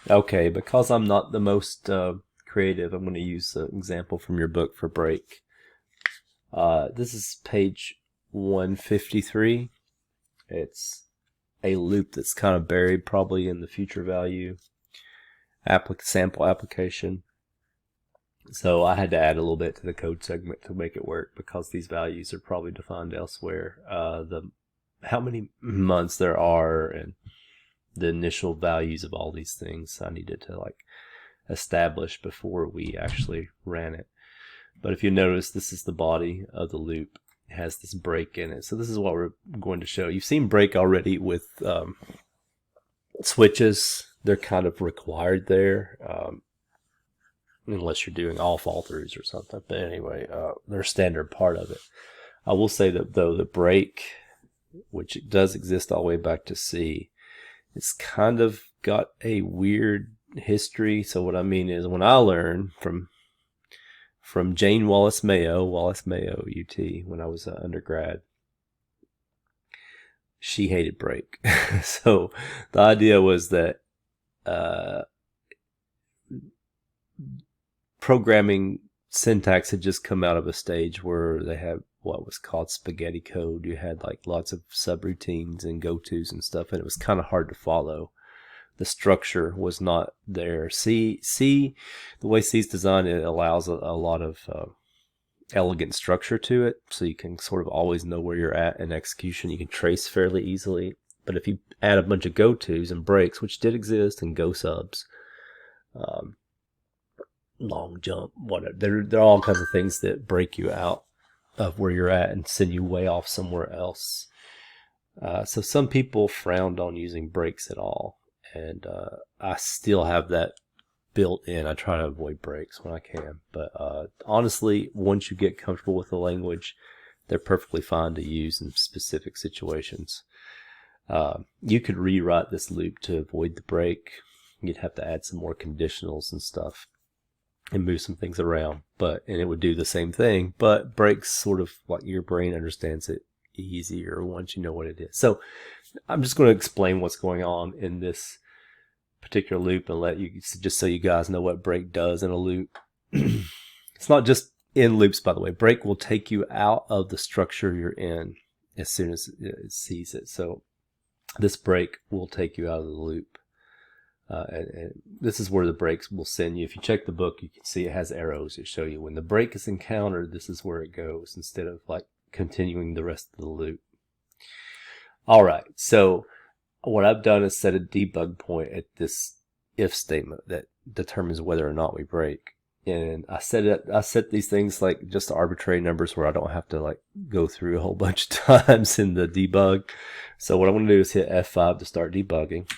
Okay, because I'm not the most creative, I'm going to use an example from your book for break. This is page 153. It's a loop that's kind of buried probably in the future value sample application. So I had to add a little bit to the code segment to make it work because these values are probably defined elsewhere. The how many months there are and the initial values of all these things I needed to like establish before we actually ran it. But if you notice, this is the body of the loop. It has this break in it. So this is what we're going to show. You've seen break already with switches. They're kind of required there, unless you're doing all fall throughs or something. But anyway, they're a standard part of it. I will say that though the break, which does exist all the way back to C, it's kind of got a weird history. So what I mean is when I learned from Jane Wallace Mayo, UT, when I was an undergrad, she hated break. So the idea was that programming syntax had just come out of a stage where they had what was called spaghetti code. You had like lots of subroutines and go-tos and stuff, and it was kind of hard to follow. The structure was not there. C, the way C is designed, it allows a lot of elegant structure to it, so you can sort of always know where you're at in execution. You can trace fairly easily. But if you add a bunch of go-tos and breaks, which did exist, and go subs, long jump, whatever, there are all kinds of things that break you out of where you're at and send you way off somewhere else. So some people frowned on using breaks at all, and I still have that built in. I try to avoid breaks when I can, but honestly, once you get comfortable with the language, they're perfectly fine to use in specific situations. You could rewrite this loop to avoid the break. You'd have to add some more conditionals and stuff and move some things around, and it would do the same thing, but breaks sort of like your brain understands it easier once you know what it is. So I'm just going to explain what's going on in this particular loop and let you, just so you guys know what break does in a loop. It's not just in loops, by the way. Break will take you out of the structure you're in as soon as it sees it. So this break will take you out of the loop. And this is where the breaks will send you. If you check the book, you can see it has arrows that show you when the break is encountered, this is where it goes, instead of like continuing the rest of the loop. All right, so what I've done is set a debug point at this if statement that determines whether or not we break. And I set these things like just arbitrary numbers where I don't have to like go through a whole bunch of times in the debug. So what I'm going to do is hit F5 to start debugging.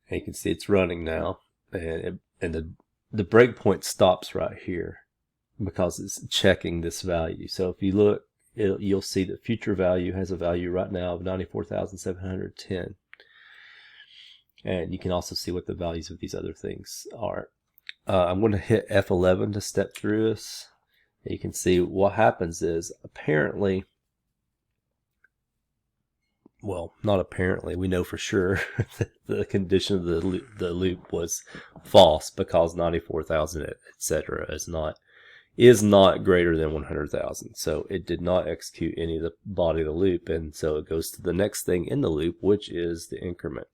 And you can see it's running now, and the breakpoint stops right here because it's checking this value. So if you look, you'll see that future value has a value right now of 94,710. And you can also see what the values of these other things are. I'm going to hit F11 to step through this. And you can see what happens is apparently, well, not apparently, we know for sure that the condition of the loop was false because 94,000, etc. is not greater than 100,000. So it did not execute any of the body of the loop, and so it goes to the next thing in the loop, which is the increment.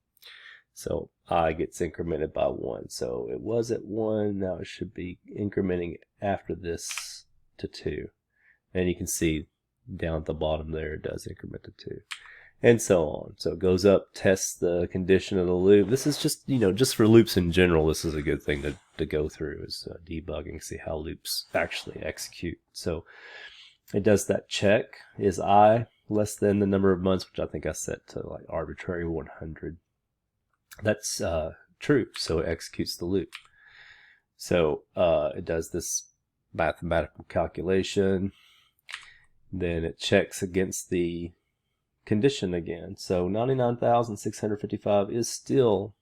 So I gets incremented by 1. So it was at 1, now it should be incrementing after this to 2. And you can see down at the bottom there, it does increment to 2. And so on. So it goes up, tests the condition of the loop. This is just, just for loops in general, this is a good thing to go through, is debugging, see how loops actually execute. So it does that check. Is I less than the number of months, which I think I set to like arbitrary 100. That's true, so it executes the loop. So it does this mathematical calculation. Then it checks against the condition again. So 99,655 is still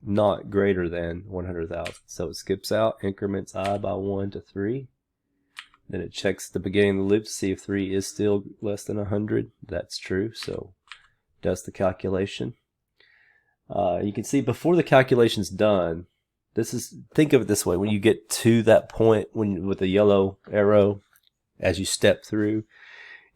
not greater than 100,000. So it skips out, increments I by 1 to 3. Then it checks the beginning of the loop to see if 3 is still less than 100. That's true, so it does the calculation. You can see before the calculation's done, think of it this way. When you get to that point with the yellow arrow, as you step through,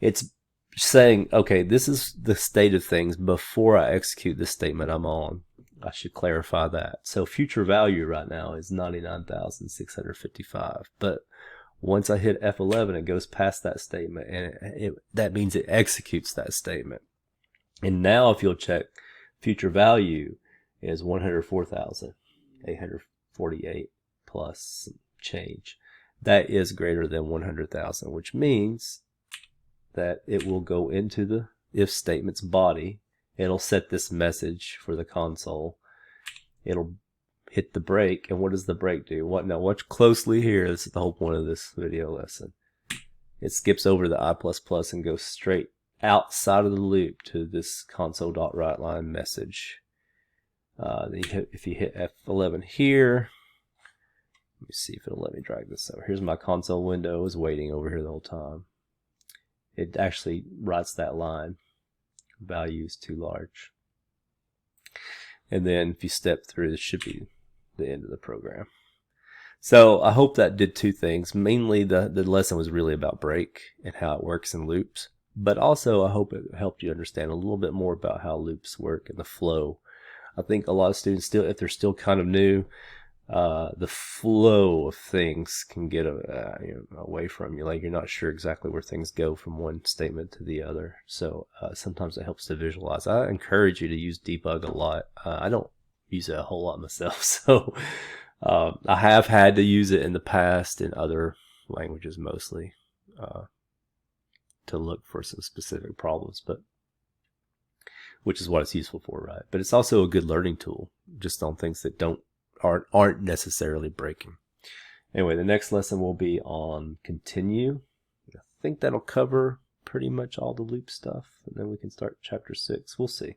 it's saying, okay, this is the state of things before I execute the statement I'm on. I should clarify that. So future value right now is 99,655. But once I hit F11, it goes past that statement, and that means it executes that statement. And now if you'll check, future value is 104,848 plus change. That is greater than 100,000, which means that it will go into the if statement's body. It'll set this message for the console. It'll hit the break, and what does the break do? Now watch closely here. This is the whole point of this video lesson. It skips over the I++ and goes straight outside of the loop to this console.writeLine message. If you hit F11 here, let me see if it'll let me drag this over. Here's my console window. It was waiting over here the whole time. It actually writes that line. Value is too large. And then if you step through, this should be the end of the program. So I hope that did two things. Mainly the lesson was really about break and how it works in loops. But also I hope it helped you understand a little bit more about how loops work and the flow. I think a lot of students still, if they're still kind of new, the flow of things can get away from you. Like you're not sure exactly where things go from one statement to the other. So sometimes it helps to visualize. I encourage you to use debug a lot. I don't use it a whole lot myself, so I have had to use it in the past in other languages mostly to look for some specific problems, but which is what it's useful for, right? But it's also a good learning tool just on things that aren't necessarily breaking. Anyway, the next lesson will be on continue. I think that'll cover pretty much all the loop stuff, and then we can start chapter 6. We'll see.